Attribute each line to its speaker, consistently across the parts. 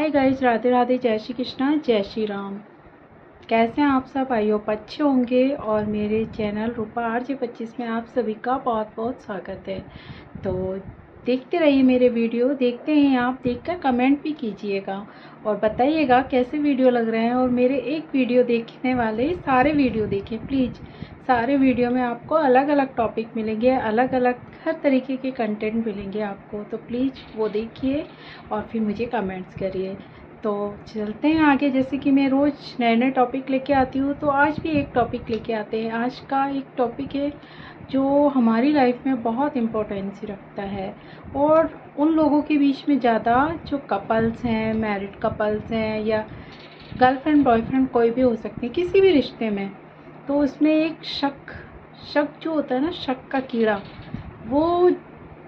Speaker 1: Hi guys, Radhe Radhe, जय श्री कृष्णा, जय श्री राम। कैसे हैं आप सब? आई होप अच्छे होंगे। और मेरे चैनल रूपा RJ25 में आप सभी का बहुत बहुत स्वागत है। तो देखते रहिए मेरे वीडियो, देखते हैं आप, देखकर कमेंट भी कीजिएगा और बताइएगा कैसे वीडियो लग रहे हैं। और मेरे एक वीडियो देखने वाले सारे वीडियो देखें प्लीज़। सारे वीडियो में आपको अलग अलग टॉपिक मिलेंगे, अलग अलग हर तरीके के कंटेंट मिलेंगे आपको, तो प्लीज़ वो देखिए और फिर मुझे कमेंट्स करिए। तो चलते हैं आगे। जैसे कि मैं रोज़ नए नए टॉपिक लेके आती हूँ, तो आज भी एक टॉपिक लेके आते हैं। आज का एक टॉपिक है जो हमारी लाइफ में बहुत इम्पोर्टेंस रखता है, और उन लोगों के बीच में ज़्यादा जो कपल्स हैं, मैरिड कपल्स हैं, या गर्लफ्रेंड बॉयफ्रेंड कोई भी हो सकते हैं किसी भी रिश्ते में। तो उसमें एक शक जो होता है ना, शक का कीड़ा, वो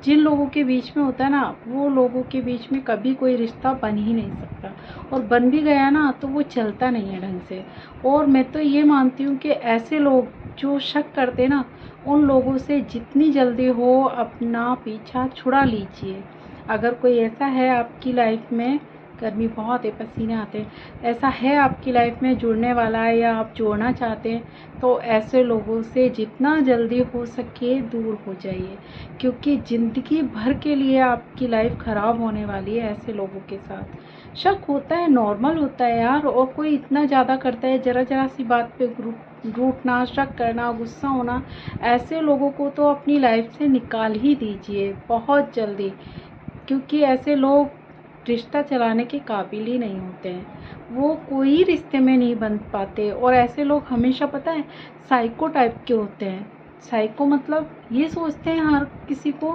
Speaker 1: जिन लोगों के बीच में होता है ना, वो लोगों के बीच में कभी कोई रिश्ता बन ही नहीं सकता, और बन भी गया ना तो वो चलता नहीं है ढंग से। और मैं तो ये मानती हूँ कि ऐसे लोग जो शक करते ना, उन लोगों से जितनी जल्दी हो अपना पीछा छुड़ा लीजिए। अगर कोई ऐसा है आपकी लाइफ में, गर्मी बहुत है, पसीने आते हैं, ऐसा है आपकी लाइफ में जुड़ने वाला है या आप जोड़ना चाहते हैं, तो ऐसे लोगों से जितना जल्दी हो सके दूर हो जाइए, क्योंकि ज़िंदगी भर के लिए आपकी लाइफ ख़राब होने वाली है ऐसे लोगों के साथ। शक होता है, नॉर्मल होता है यार, और कोई इतना ज़्यादा करता है ज़रा ज़रा सी बात पे रूठना, शक करना, गुस्सा होना। ऐसे लोगों को तो अपनी लाइफ से निकाल ही दीजिए बहुत जल्दी, क्योंकि ऐसे लोग रिश्ता चलाने के काबिल ही नहीं होते हैं, वो कोई रिश्ते में नहीं बन पाते। और ऐसे लोग हमेशा, पता है, साइको टाइप के होते हैं। साइको मतलब ये सोचते हैं हर किसी को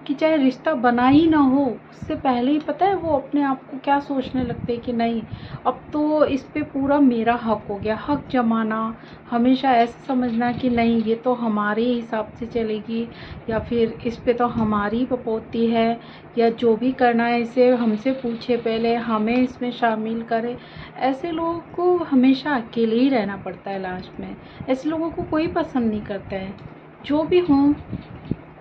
Speaker 1: कि चाहे रिश्ता बना ही ना हो, उससे पहले ही पता है वो अपने आप को क्या सोचने लगते हैं कि नहीं, अब तो इस पे पूरा मेरा हक हो गया, हक जमाना। हमेशा ऐसे समझना कि नहीं, ये तो हमारे हिसाब से चलेगी, या फिर इस पे तो हमारी बपोती है, या जो भी करना है इसे हमसे पूछे पहले, हमें इसमें शामिल करे। ऐसे लोगों को हमेशा अकेले ही रहना पड़ता है लास्ट में। ऐसे लोगों को कोई पसंद नहीं करता है। जो भी हो,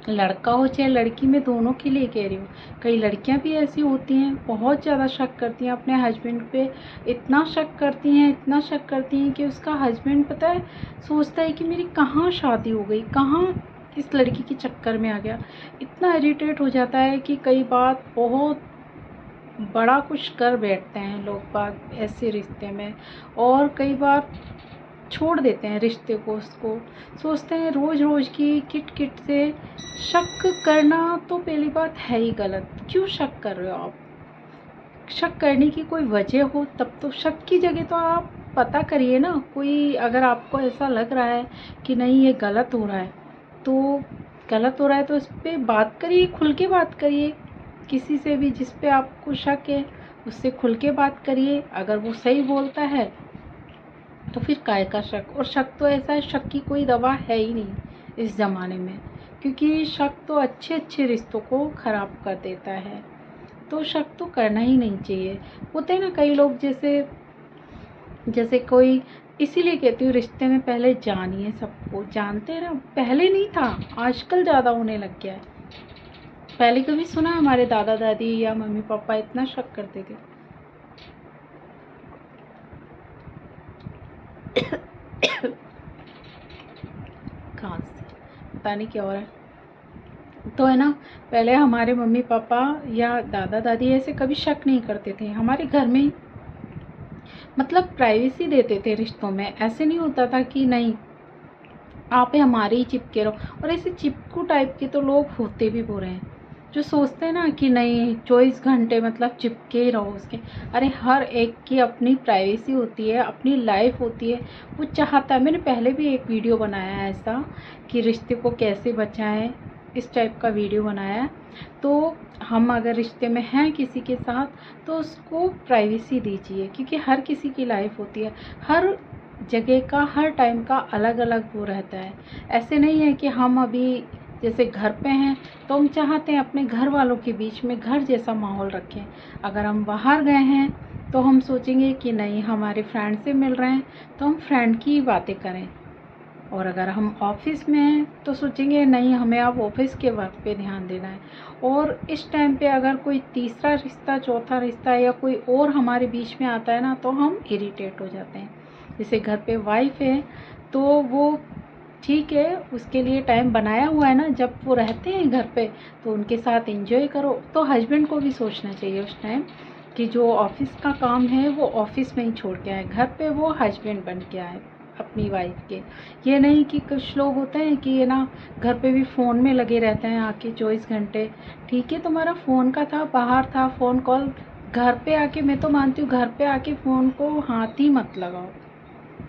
Speaker 1: लड़का हो चाहे लड़की, मैं दोनों के लिए कह रही हूँ। कई लड़कियां भी ऐसी होती हैं, बहुत ज़्यादा शक करती हैं अपने हस्बैंड पे। इतना शक करती हैं, इतना शक करती हैं कि उसका हस्बैंड, पता है, सोचता है कि मेरी कहाँ शादी हो गई, कहाँ इस लड़की के चक्कर में आ गया। इतना इरिटेट हो जाता है कि कई बार बहुत बड़ा कुछ कर बैठते हैं लोग बाग ऐसे रिश्ते में, और कई बार छोड़ देते हैं रिश्ते को। उसको सोचते हैं रोज़ रोज़ की किट किट से शक करना तो पहली बात है ही गलत। क्यों शक कर रहे हो आप? शक करने की कोई वजह हो तब तो। शक की जगह तो आप पता करिए ना। कोई अगर आपको ऐसा लग रहा है कि नहीं ये गलत हो रहा है, तो गलत हो रहा है तो इस पर बात करिए, खुल के बात करिए। किसी से भी जिस पे आपको शक है उससे खुल के बात करिए। अगर वो सही बोलता है तो फिर काय का शक। और शक तो ऐसा है, शक की कोई दवा है ही नहीं इस ज़माने में, क्योंकि शक तो अच्छे अच्छे रिश्तों को ख़राब कर देता है। तो शक तो करना ही नहीं चाहिए। होते हैं ना कई लोग, जैसे जैसे कोई, इसीलिए कहती हूँ रिश्ते में पहले जानिए सबको। जानते हैं ना, पहले नहीं था, आजकल ज़्यादा होने लग गया है। पहले कभी सुना हमारे दादा दादी या मम्मी पापा इतना शक करते थे? खांस पता नहीं क्या हो रहा है। तो है ना, पहले हमारे मम्मी पापा या दादा दादी ऐसे कभी शक नहीं करते थे हमारे घर में। मतलब प्राइवेसी देते थे रिश्तों में। ऐसे नहीं होता था कि नहीं आप हमारे ही चिपके रहो। और ऐसे चिपकू टाइप के तो लोग होते भी बुरे हैं, जो सोचते हैं ना कि नहीं 24 घंटे मतलब चिपके ही रहो उसके। अरे हर एक की अपनी प्राइवेसी होती है, अपनी लाइफ होती है। वो चाहता है, मैंने पहले भी एक वीडियो बनाया है ऐसा कि रिश्ते को कैसे बचाएं, इस टाइप का वीडियो बनाया है। तो हम अगर रिश्ते में हैं किसी के साथ, तो उसको प्राइवेसी दीजिए, क्योंकि हर किसी की लाइफ होती है। हर जगह का, हर टाइम का अलग अलग वो रहता है। ऐसे नहीं है कि हम अभी जैसे घर पे हैं तो हम चाहते हैं अपने घर वालों के बीच में घर जैसा माहौल रखें। अगर हम बाहर गए हैं तो हम सोचेंगे कि नहीं हमारे फ्रेंड से मिल रहे हैं तो हम फ्रेंड की बातें करें। और अगर हम ऑफिस में हैं तो सोचेंगे नहीं, हमें अब ऑफिस के वर्क पे ध्यान देना है। और इस टाइम पे अगर कोई तीसरा रिश्ता, चौथा रिश्ता या कोई और हमारे बीच में आता है ना, तो हम इरिटेट हो जाते हैं। जैसे घर पे वाइफ है तो वो ठीक है, उसके लिए टाइम बनाया हुआ है ना, जब वो रहते हैं घर पे तो उनके साथ एंजॉय करो। तो हस्बैंड को भी सोचना चाहिए उस टाइम कि जो ऑफिस का काम है वो ऑफिस में ही छोड़ के आए, घर पे वो हस्बैंड बन के आए अपनी वाइफ के। ये नहीं कि कुछ लोग होते हैं कि ये ना घर पे भी फ़ोन में लगे रहते हैं आके 24 घंटे। ठीक है, तुम्हारा फ़ोन का था, बाहर था फ़ोन कॉल, घर पे आके मैं तो मानती हूँ घर पे आके फ़ोन को हाथ ही मत लगाओ।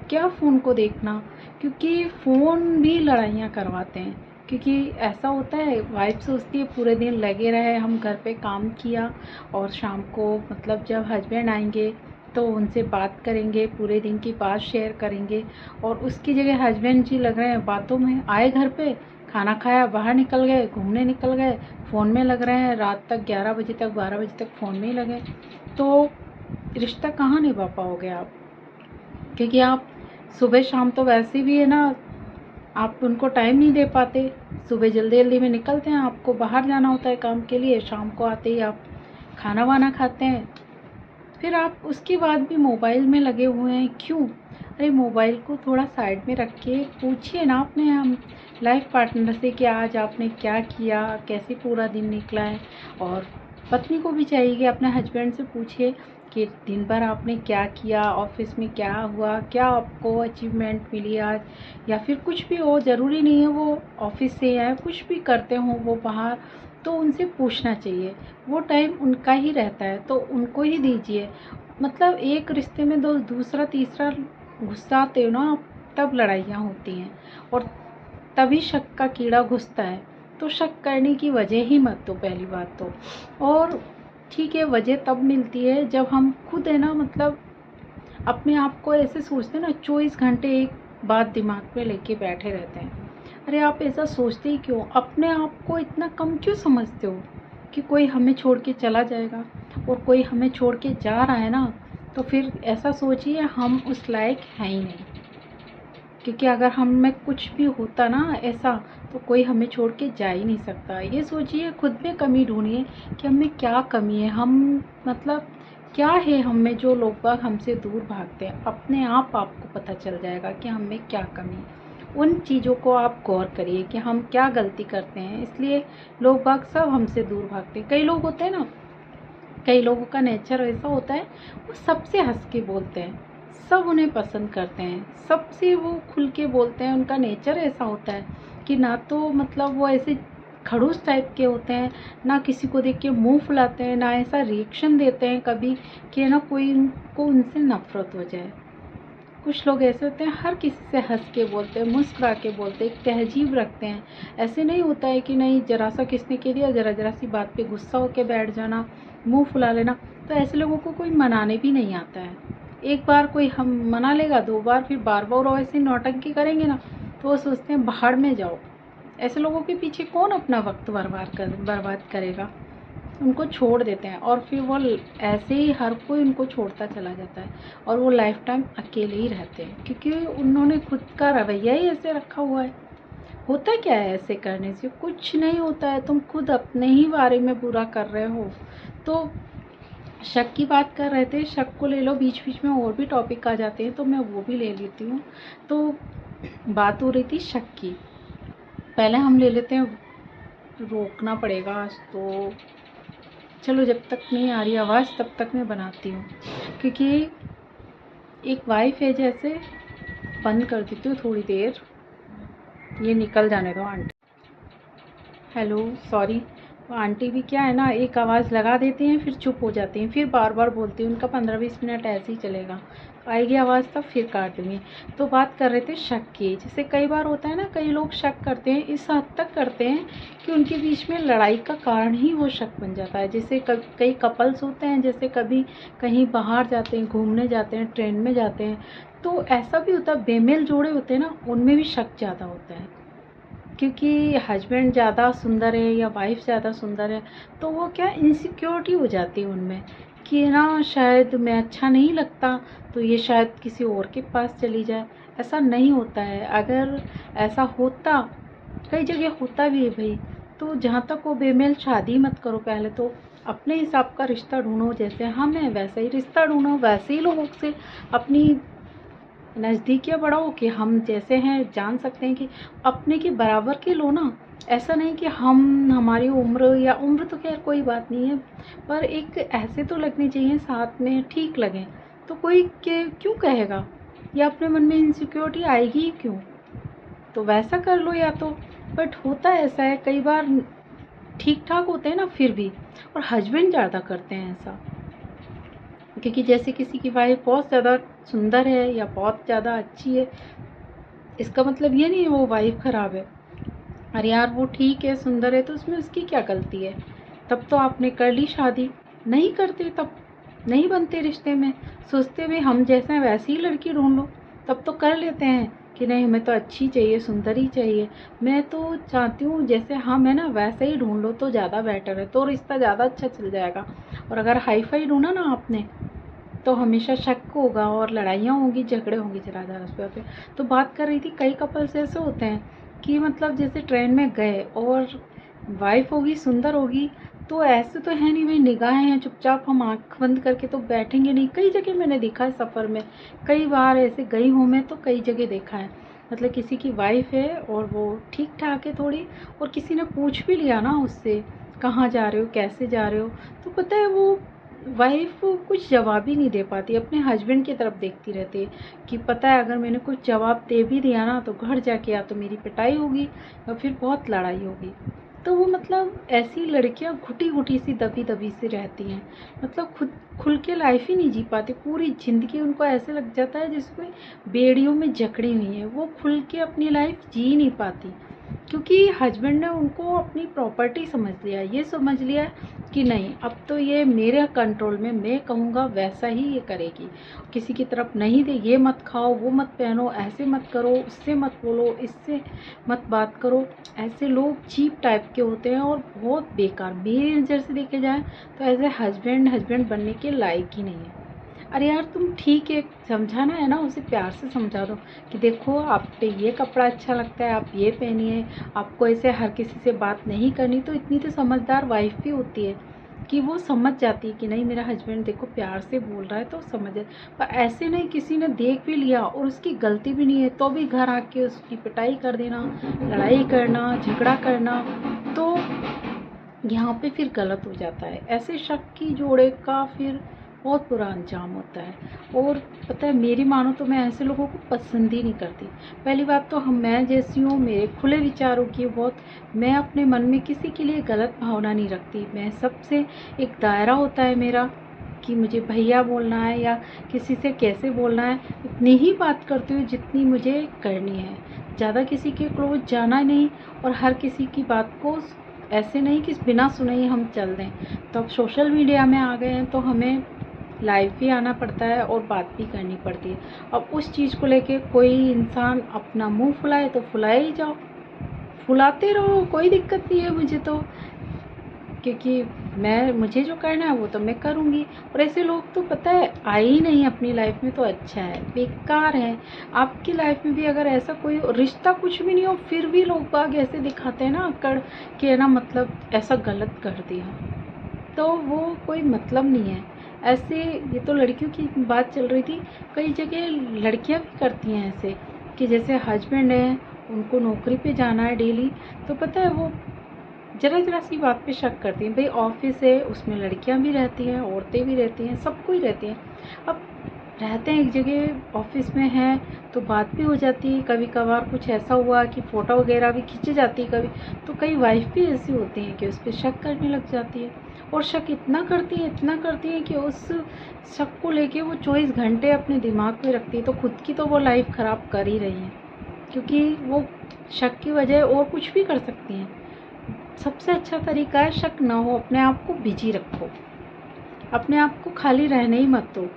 Speaker 1: क्या फ़ोन को देखना, क्योंकि फ़ोन भी लड़ाइयाँ करवाते हैं। क्योंकि ऐसा होता है, वाइफ सोचती है पूरे दिन लगे रहे, हम घर पे काम किया और शाम को मतलब जब हस्बैंड आएंगे तो उनसे बात करेंगे, पूरे दिन की बात शेयर करेंगे। और उसकी जगह हस्बैंड जी लग रहे हैं बातों में। आए घर पे, खाना खाया, बाहर निकल गए, घूमने निकल गए, फ़ोन में लग रहे हैं, रात तक 11 बजे तक 12 बजे तक फ़ोन में ही लगे। तो रिश्ता कहाँ निभा पाओगे आप? क्योंकि आप सुबह शाम तो वैसे भी है ना, आप उनको टाइम नहीं दे पाते। सुबह जल्दी जल्दी में निकलते हैं, आपको बाहर जाना होता है काम के लिए, शाम को आते ही आप खाना वाना खाते हैं, फिर आप उसके बाद भी मोबाइल में लगे हुए हैं। क्यों? अरे मोबाइल को थोड़ा साइड में रख के पूछिए ना अपने हम लाइफ पार्टनर से कि आज आपने क्या किया, कैसे पूरा दिन निकला है। और पत्नी को भी चाहिए कि अपने हस्बैंड से पूछिए कि दिन भर आपने क्या किया, ऑफिस में क्या हुआ, क्या आपको अचीवमेंट मिली आज, या फिर कुछ भी हो, ज़रूरी नहीं है वो ऑफिस से या कुछ भी करते हो वो बाहर, तो उनसे पूछना चाहिए। वो टाइम उनका ही रहता है तो उनको ही दीजिए। मतलब एक रिश्ते में दो दूसरा तीसरा घुस जाते हो ना, तब लड़ाइयाँ होती हैं और तभी शक का कीड़ा घुसता है। तो शक करने की वजह ही मत दो पहली बात तो। और ठीक है, वजह तब मिलती है जब हम खुद है ना, मतलब अपने आप को ऐसे सोचते हैं ना, 24 घंटे एक बात दिमाग में लेके बैठे रहते हैं। अरे आप ऐसा सोचते ही क्यों? अपने आप को इतना कम क्यों समझते हो कि कोई हमें छोड़ के चला जाएगा? और कोई हमें छोड़ के जा रहा है ना, तो फिर ऐसा सोचिए हम उस लायक हैं ही नहीं। क्योंकि अगर हम में कुछ भी होता ना ऐसा, तो कोई हमें छोड़ के जा ही नहीं सकता। ये सोचिए, खुद में कमी ढूंढिए कि हम में क्या कमी है, हम मतलब क्या है हम में जो लोग बाग हमसे दूर भागते हैं। अपने आप आपको पता चल जाएगा कि हम में क्या कमी है। उन चीज़ों को आप गौर करिए कि हम क्या गलती करते हैं, इसलिए लोग बाग सब हमसे दूर भागते हैं। कई लोग होते हैं ना, कई लोगों का नेचर ऐसा होता है, वो सबसे हंस के बोलते हैं, सब उन्हें पसंद करते हैं, सबसे वो खुल के बोलते हैं। उनका नेचर ऐसा होता है कि ना तो मतलब वो ऐसे खड़ूस टाइप के होते हैं, ना किसी को देख के मुंह फुलाते हैं, ना ऐसा रिएक्शन देते हैं कभी कि ना कोई उनको उनसे नफरत हो जाए। कुछ लोग ऐसे होते हैं, हर किसी से हंस के बोलते हैं, मुस्कुरा के बोलते हैं, एक तहजीब रखते हैं। ऐसे नहीं होता है कि नहीं, जरा सा किसने कह दिया, जरा जरा सी बात पे गुस्सा होकर बैठ जाना, मुंह फुला लेना। तो ऐसे लोगों को कोई मनाने भी नहीं आता है। एक बार कोई हम मना लेगा, 2 बार, फिर बार बार वो ऐसे नौटंकी करेंगे ना, तो वो सोचते हैं भाड़ में जाओ। ऐसे लोगों के पीछे कौन अपना वक्त बर्बाद करेगा? उनको छोड़ देते हैं और फिर वो ऐसे ही हर कोई उनको छोड़ता चला जाता है और वो लाइफ टाइम अकेले ही रहते हैं, क्योंकि उन्होंने खुद का रवैया ही ऐसे रखा हुआ है। होता क्या है ऐसे करने से? कुछ नहीं होता है, तुम खुद अपने ही बारे में बुरा कर रहे हो। तो शक की बात कर रहे थे, शक को ले लो, बीच बीच में और भी टॉपिक आ जाते हैं तो मैं वो भी ले लेती हूँ। तो बात हो रही थी शक की, पहले हम ले लेते हैं, रोकना पड़ेगा आज तो। चलो, जब तक नहीं आ रही आवाज़ तब तक मैं बनाती हूँ। क्योंकि एक वाइफ है, जैसे बंद कर देती हूँ थोड़ी देर, ये निकल जाने दो आंटी। Hello, sorry. वो आंटी भी क्या है ना, एक आवाज़ लगा देती हैं फिर चुप हो जाती हैं, फिर बार बार बोलती हैं, उनका 15-20 मिनट ऐसे ही चलेगा, आएगी आवाज़ तब फिर काट दूँगी। तो बात कर रहे थे शक की। जैसे कई बार होता है ना, कई लोग शक करते हैं, इस हद तक करते हैं कि उनके बीच में लड़ाई का कारण ही वो शक बन जाता है। जैसे कई कपल्स होते हैं, जैसे कभी कहीं बाहर जाते हैं, घूमने जाते हैं, ट्रेन में जाते हैं, तो ऐसा भी होता है, बेमेल जोड़े होते हैं ना, उनमें भी शक ज़्यादा होता है। क्योंकि हस्बैंड ज़्यादा सुंदर है या वाइफ ज़्यादा सुंदर है, तो वो क्या इनसिक्योरिटी हो जाती है उनमें कि ना शायद मैं अच्छा नहीं लगता, तो ये शायद किसी और के पास चली जाए। ऐसा नहीं होता है। अगर ऐसा होता, कई जगह होता भी है भाई, तो जहाँ तक वो बेमेल शादी मत करो। पहले तो अपने हिसाब का रिश्ता ढूंढो, जैसे हम हैं वैसा ही रिश्ता ढूंढो, वैसे ही लोगों से अपनी नज़दीकियाँ बढ़ाओ कि हम जैसे हैं जान सकते हैं कि अपने के बराबर के लो ना। ऐसा नहीं कि हम, हमारी उम्र, या उम्र तो खैर कोई बात नहीं है, पर एक ऐसे तो लगने चाहिए साथ में, ठीक लगें। तो कोई के क्यों कहेगा, या अपने मन में इनसिक्योरिटी आएगी ही क्यों, तो वैसा कर लो या तो। बट होता ऐसा है कई बार, ठीक ठाक होते हैं ना फिर भी, और हस्बैंड ज़्यादा करते हैं ऐसा। क्योंकि जैसे किसी की वाइफ बहुत ज़्यादा सुंदर है या बहुत ज़्यादा अच्छी है, इसका मतलब ये नहीं है वो वाइफ ख़राब है। अरे यार वो ठीक है, सुंदर है, तो उसमें उसकी क्या गलती है। तब तो आपने कर ली शादी। नहीं करते तब नहीं बनते रिश्ते में, सोचते भाई हम जैसे हैं वैसी ही लड़की ढूंढ लो। तब तो कर लेते हैं कि नहीं हमें तो अच्छी चाहिए, सुंदर ही चाहिए। मैं तो चाहती हूँ जैसे हम है ना वैसे ही ढूंढ लो तो ज़्यादा बेटर है, तो रिश्ता ज़्यादा अच्छा चल जाएगा। और अगर हाई फाई ढूंढा ना आपने, तो हमेशा शक होगा और लड़ाइयाँ होंगी, झगड़े होंगे ज़रा ज़रा उस पे। तो बात कर रही थी, कई कपल्स ऐसे होते हैं कि मतलब जैसे ट्रेन में गए और वाइफ होगी, सुंदर होगी, तो ऐसे तो है नहीं भाई, निगाहें हैं, चुपचाप हम आँख बंद करके तो बैठेंगे नहीं। कई जगह मैंने देखा है सफ़र में, कई बार ऐसे गई हूँ मैं, तो कई जगह देखा है। मतलब किसी की वाइफ है और वो ठीक ठाक है थोड़ी, और किसी ने पूछ भी लिया ना उससे कहाँ जा रहे हो, कैसे जा रहे हो, तो पता है वो वाइफ कुछ जवाब ही नहीं दे पाती, अपने हस्बैंड की तरफ देखती रहती है कि पता है अगर मैंने कुछ जवाब दे भी दिया ना, तो घर जाके या तो मेरी पिटाई होगी या फिर बहुत लड़ाई होगी। तो वो मतलब ऐसी लड़कियां घुटी घुटी सी, दबी दबी सी रहती हैं, मतलब खुद खुल के लाइफ ही नहीं जी पाती। पूरी ज़िंदगी उनको ऐसे लग जाता है जैसे कोई बेड़ियों में जकड़ी हुई है, वो खुल के अपनी लाइफ जी नहीं पाती। क्योंकि हस्बैंड ने उनको अपनी प्रॉपर्टी समझ लिया, ये समझ लिया कि नहीं अब तो ये मेरे कंट्रोल में, मैं कहूँगा वैसा ही ये करेगी। किसी की तरफ नहीं दे, ये मत खाओ, वो मत पहनो, ऐसे मत करो, उससे मत बोलो, इससे मत बात करो। ऐसे लोग चीप टाइप के होते हैं और बहुत बेकार, मेरी नज़र से देखे जाए तो ऐसे हस्बैंड बनने के लायक ही नहीं है। अरे यार तुम ठीक है, समझाना है ना उसे, प्यार से समझा दो कि देखो आप पे ये कपड़ा अच्छा लगता है, आप ये पहनिए, आपको ऐसे हर किसी से बात नहीं करनी। तो इतनी तो समझदार वाइफ भी होती है कि वो समझ जाती है कि नहीं मेरा हस्बैंड देखो प्यार से बोल रहा है तो समझ है। पर ऐसे नहीं, किसी ने देख भी लिया और उसकी गलती भी नहीं है तो भी घर आके उसकी पिटाई कर देना, लड़ाई करना, झगड़ा करना, तो यहाँ पे फिर गलत हो जाता है। ऐसे शक की जोड़े का फिर बहुत बुरा अंजाम होता है। और पता है मेरी मानो तो मैं ऐसे लोगों को पसंद ही नहीं करती। पहली बात तो हम, मैं जैसी हूँ, मेरे खुले विचारों की बहुत, मैं अपने मन में किसी के लिए गलत भावना नहीं रखती। मैं सबसे, एक दायरा होता है मेरा कि मुझे भैया बोलना है या किसी से कैसे बोलना है, उतनी ही बात करती हूँ जितनी मुझे करनी है। ज़्यादा किसी के क्लोज जाना नहीं, और हर किसी की बात को ऐसे नहीं कि बिना सुने ही हम चल दें। तो अब सोशल मीडिया में आ गए हैं तो हमें लाइव भी आना पड़ता है और बात भी करनी पड़ती है। अब उस चीज़ को लेके कोई इंसान अपना मुंह फुलाए तो फुलाए ही जाओ, फुलाते रहो, कोई दिक्कत नहीं है मुझे तो, क्योंकि मुझे जो करना है वो तो मैं करूँगी। और ऐसे लोग तो पता है आए ही नहीं अपनी लाइफ में, तो अच्छा है, बेकार है। आपकी लाइफ में भी अगर ऐसा कोई रिश्ता कुछ भी नहीं हो, फिर भी लोग बाग ऐसे दिखाते हैं ना अकड़ के ना, मतलब ऐसा गलत कर दिया, तो वो कोई मतलब नहीं है। ऐसे, ये तो लड़कियों की बात चल रही थी, कई जगह लड़कियां भी करती हैं ऐसे कि जैसे हस्बैंड है, उनको नौकरी पे जाना है डेली, तो पता है वो ज़रा ज़रा सी बात पे शक करती हैं। भाई ऑफिस है, उसमें लड़कियां भी रहती हैं, औरतें भी रहती हैं, सब कोई रहती हैं। अब रहते हैं एक जगह, ऑफिस में हैं, तो बात भी हो जाती है। कभी कभार कुछ ऐसा हुआ कि फ़ोटो वगैरह भी खींची जाती है कभी, तो कई वाइफ भी ऐसी होती हैं कि उस पर शक करने लग जाती है। और शक इतना करती है कि उस शक को लेके वो 24 घंटे अपने दिमाग में रखती है, तो खुद की तो वो लाइफ ख़राब कर ही रही है, क्योंकि वो शक की वजह और कुछ भी कर सकती हैं। सबसे अच्छा तरीका है शक ना हो, अपने आप को बिजी रखो, अपने आप को खाली रहने ही मत दो।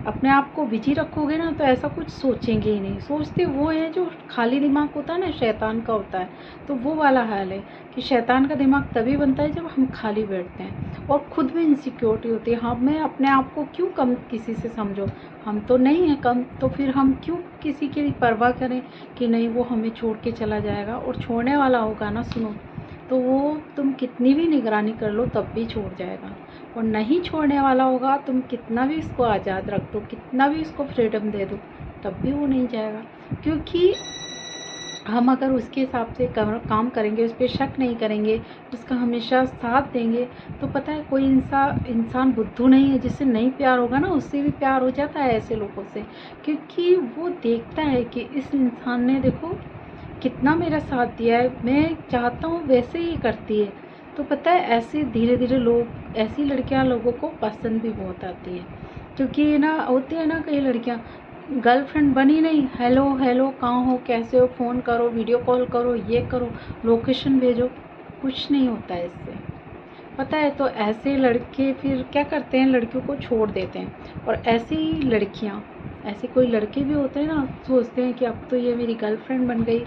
Speaker 1: अपने आप को बिजी रखोगे ना तो ऐसा कुछ सोचेंगे ही नहीं। सोचते वो हैं जो खाली दिमाग होता है ना, शैतान का होता है, तो वो वाला हाल है कि शैतान का दिमाग तभी बनता है जब हम खाली बैठते हैं और खुद में इनसिक्योरिटी होती है। हमें अपने आप को क्यों कम किसी से समझो, हम तो नहीं है कम, तो फिर हम क्यों किसी की परवाह करें कि नहीं वो हमें छोड़ के चला जाएगा। और छोड़ने वाला होगा ना, सुनो, तो वो तुम कितनी भी निगरानी कर लो तब भी छोड़ जाएगा। और नहीं छोड़ने वाला होगा, तुम कितना भी इसको आज़ाद रख दो, कितना भी इसको फ्रीडम दे दो, तब भी वो नहीं जाएगा। क्योंकि हम अगर उसके हिसाब से काम करेंगे, उस पर शक नहीं करेंगे, उसका हमेशा साथ देंगे, तो पता है कोई इंसान बुद्धू नहीं है। जिससे नहीं प्यार होगा ना, उससे भी प्यार हो जाता है ऐसे लोगों से। क्योंकि वो देखता है कि इस इंसान ने देखो कितना मेरा साथ दिया है, मैं चाहता हूँ वैसे ही करती है। तो पता है ऐसे धीरे धीरे लोग, ऐसी लड़कियां लोगों को पसंद भी बहुत आती है। क्योंकि ना होती है ना कई लड़कियां, गर्लफ्रेंड बनी नहीं, हेलो हेलो कहाँ हो, कैसे हो, फ़ोन करो, वीडियो कॉल करो, ये करो, लोकेशन भेजो, कुछ नहीं होता है इससे, पता है। तो ऐसे लड़के फिर क्या करते हैं, लड़कियों को छोड़ देते हैं। और ऐसी लड़कियां, ऐसे कोई लड़के भी होते हैं ना, सोचते हैं कि अब तो ये मेरी गर्लफ्रेंड बन गई,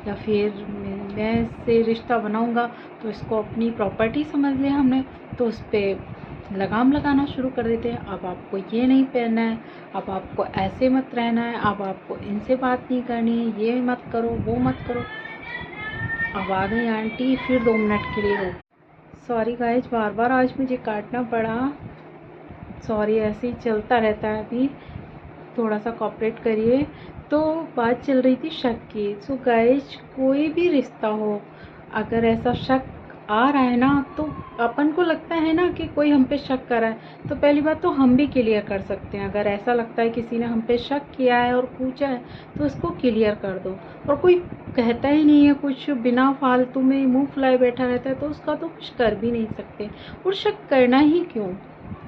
Speaker 1: या फिर मैं इससे रिश्ता बनाऊंगा तो इसको अपनी प्रॉपर्टी समझ लिया हमने, तो उस पर लगाम लगाना शुरू कर देते हैं। अब आपको ये नहीं पहनना है, अब आपको ऐसे मत रहना है, अब आपको इनसे बात नहीं करनी है, ये मत करो, वो मत करो। अब आ गई आंटी, फिर 2 मिनट के लिए रोक। सॉरी गाइज, बार बार आज मुझे काटना पड़ा, सॉरी, ऐसे ही चलता रहता है। अभी थोड़ा सा कॉपरेट करिए। तो बात चल रही थी शक की। सो गाइज, कोई भी रिश्ता हो, अगर ऐसा शक आ रहा है ना, तो अपन को लगता है ना कि कोई हम पे शक कर रहा है, तो पहली बात तो हम भी क्लियर कर सकते हैं। अगर ऐसा लगता है किसी ने हम पे शक किया है और पूछा है, तो उसको क्लियर कर दो। और कोई कहता ही नहीं है कुछ, बिना फालतू में मुंह फुलाए बैठा रहता है, तो उसका तो कुछ कर भी नहीं सकते। और शक करना ही क्यों,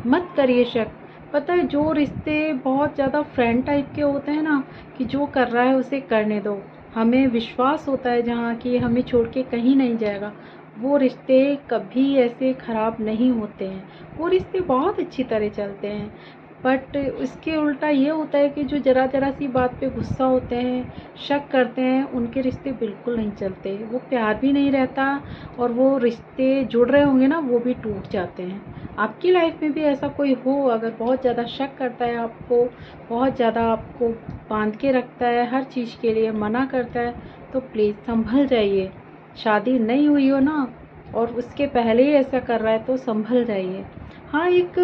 Speaker 1: मत करिए शक। पता है जो रिश्ते बहुत ज़्यादा फ्रेंड टाइप के होते हैं ना, कि जो कर रहा है उसे करने दो, हमें विश्वास होता है जहाँ कि हमें छोड़ के कहीं नहीं जाएगा, वो रिश्ते कभी ऐसे ख़राब नहीं होते हैं। वो रिश्ते बहुत अच्छी तरह चलते हैं। बट उसके उल्टा ये होता है कि जो ज़रा ज़रा सी बात पे गुस्सा होते हैं, शक करते हैं, उनके रिश्ते बिल्कुल नहीं चलते, वो प्यार भी नहीं रहता, और वो रिश्ते जुड़ रहे होंगे ना, वो भी टूट जाते हैं। आपकी लाइफ में भी ऐसा कोई हो, अगर बहुत ज़्यादा शक करता है आपको, बहुत ज़्यादा आपको बांध के रखता है, हर चीज़ के लिए मना करता है, तो प्लीज़ संभल जाइए। शादी नहीं हुई हो ना, और उसके पहले ही ऐसा कर रहा है, तो संभल जाइए। हाँ, एक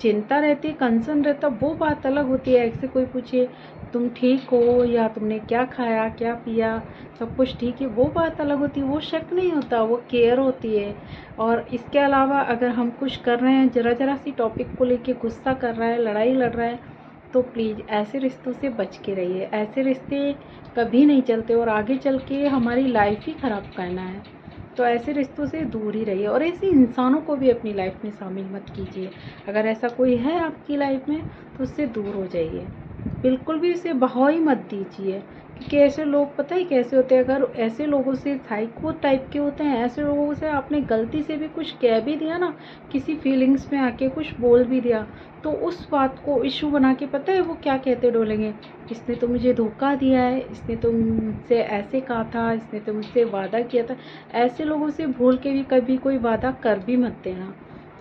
Speaker 1: चिंता रहती है, कंसर्न रहता, वो बात अलग होती है। ऐसे कोई पूछे तुम ठीक हो, या तुमने क्या खाया, क्या पिया, सब कुछ ठीक है, वो बात अलग होती है, वो शक नहीं होता, वो केयर होती है। और इसके अलावा अगर हम कुछ कर रहे हैं, ज़रा ज़रा सी टॉपिक को लेके गुस्सा कर रहा है, लड़ाई लड़ रहा है, तो प्लीज़ ऐसे रिश्तों से बच के रहिए। ऐसे रिश्ते कभी नहीं चलते, और आगे चल के हमारी लाइफ ही ख़राब करना है, तो ऐसे रिश्तों से दूर ही रहिए। और ऐसे इंसानों को भी अपनी लाइफ में शामिल मत कीजिए। अगर ऐसा कोई है आपकी लाइफ में, तो उससे दूर हो जाइए, बिल्कुल भी उसे बहाव ही मत दीजिए। क्योंकि ऐसे लोग पता है कैसे होते हैं, अगर ऐसे लोगों से साइको टाइप के होते हैं, ऐसे लोगों से आपने गलती से भी कुछ कह भी दिया ना, किसी फीलिंग्स में आके कुछ बोल भी दिया, तो उस बात को इशू बना के पता है वो क्या कहते डोलेंगे, इसने तो मुझे धोखा दिया है, इसने तो मुझसे ऐसे कहा था, इसने तो मुझसे वादा किया था। ऐसे लोगों से भूल के भी कभी कोई वादा कर भी मत देना।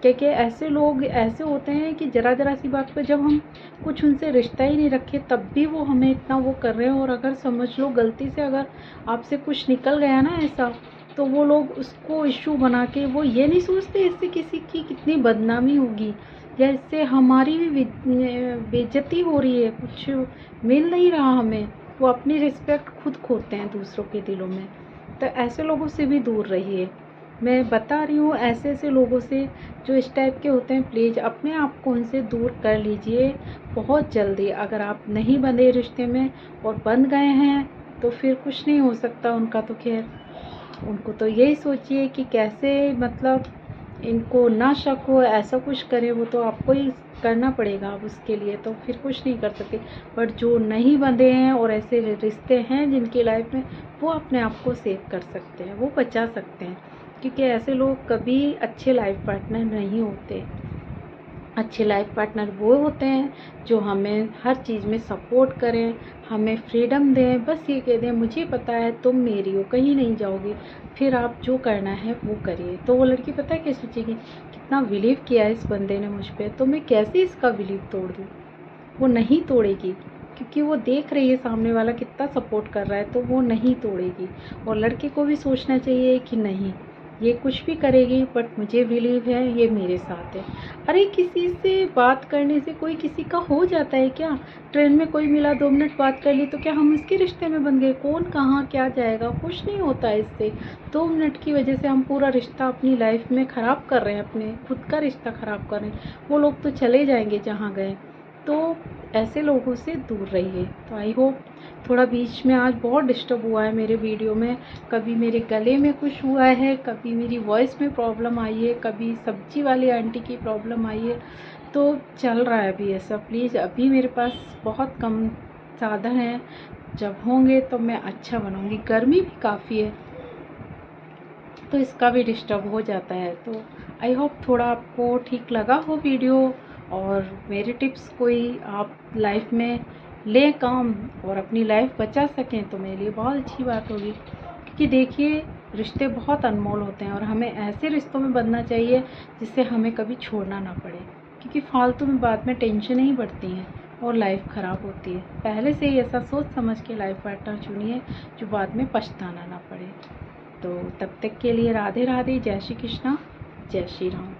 Speaker 1: क्योंकि ऐसे लोग ऐसे होते हैं कि ज़रा ज़रा सी बात पर, जब हम कुछ उनसे रिश्ता ही नहीं रखे, तब भी वो हमें इतना वो कर रहे हैं। और अगर समझ लो गलती से अगर आपसे कुछ निकल गया ना ऐसा, तो वो लोग उसको इशू बना के, वो ये नहीं सोचते इससे किसी की कितनी बदनामी होगी, या इससे हमारी भी बेइज्जती हो रही है, कुछ मिल नहीं रहा हमें। वो अपनी रिस्पेक्ट खुद खोते हैं दूसरों के दिलों में। तो ऐसे लोगों से भी दूर रहिए। मैं बता रही हूँ, ऐसे ऐसे लोगों से जो इस टाइप के होते हैं, प्लीज़ अपने आप को उनसे दूर कर लीजिए बहुत जल्दी। अगर आप नहीं बंधे रिश्ते में और बंध गए हैं, तो फिर कुछ नहीं हो सकता उनका। तो खैर, उनको तो यही सोचिए कि कैसे मतलब इनको ना शक हो, ऐसा कुछ करें, वो तो आपको ही करना पड़ेगा। अब उसके लिए तो फिर कुछ नहीं कर सकते। बट जो नहीं बंधे हैं और ऐसे रिश्ते हैं जिनकी लाइफ में, वो अपने आप को सेव कर सकते हैं, वो बचा सकते हैं। क्योंकि ऐसे लोग कभी अच्छे लाइफ पार्टनर नहीं होते। अच्छे लाइफ पार्टनर वो होते हैं जो हमें हर चीज़ में सपोर्ट करें, हमें फ्रीडम दें, बस ये कह दें मुझे पता है तुम मेरी हो, कहीं नहीं जाओगी, फिर आप जो करना है वो करिए। तो वो लड़की पता है क्या सोचेगी, कितना बिलीव किया है इस बंदे ने मुझ पर, तो मैं कैसे इसका बिलीव तोड़ दूँ। वो नहीं तोड़ेगी, क्योंकि वो देख रही है सामने वाला कितना सपोर्ट कर रहा है, तो वो नहीं तोड़ेगी। और लड़के को भी सोचना चाहिए कि नहीं, ये कुछ भी करेगी बट मुझे बिलीव है ये मेरे साथ है। अरे किसी से बात करने से कोई किसी का हो जाता है क्या। ट्रेन में कोई मिला, 2 मिनट बात कर ली तो क्या हम इसके रिश्ते में बन गए। कौन कहाँ क्या जाएगा, कुछ नहीं होता है इससे। 2 मिनट की वजह से हम पूरा रिश्ता अपनी लाइफ में ख़राब कर रहे हैं, अपने खुद का रिश्ता ख़राब कर रहे हैं। वो लोग तो चले जाएंगे जहाँ गए। तो ऐसे लोगों से दूर रहिए। तो आई होप थोड़ा बीच में आज बहुत डिस्टर्ब हुआ है मेरे वीडियो में, कभी मेरे गले में कुछ हुआ है, कभी मेरी वॉइस में प्रॉब्लम आई है, कभी सब्जी वाली आंटी की प्रॉब्लम आई है, तो चल रहा है अभी ऐसा। प्लीज़, अभी मेरे पास बहुत कम साधन है, जब होंगे तो मैं अच्छा बनाऊँगी। गर्मी भी काफ़ी है तो इसका भी डिस्टर्ब हो जाता है। तो आई होप थोड़ा आपको ठीक लगा हो वीडियो, और मेरे टिप्स कोई आप लाइफ में लें काम और अपनी लाइफ बचा सकें तो मेरे लिए बहुत अच्छी बात होगी। क्योंकि देखिए, रिश्ते बहुत अनमोल होते हैं और हमें ऐसे रिश्तों में बंधना चाहिए जिससे हमें कभी छोड़ना ना पड़े। क्योंकि फालतू में बाद में टेंशन ही बढ़ती हैं और लाइफ ख़राब होती है। पहले से ही ऐसा सोच समझ के लाइफ पार्टनर चुनिए जो बाद में पछताना ना पड़े। तो तब तक के लिए राधे राधे, जय श्री कृष्णा, जय श्री राम।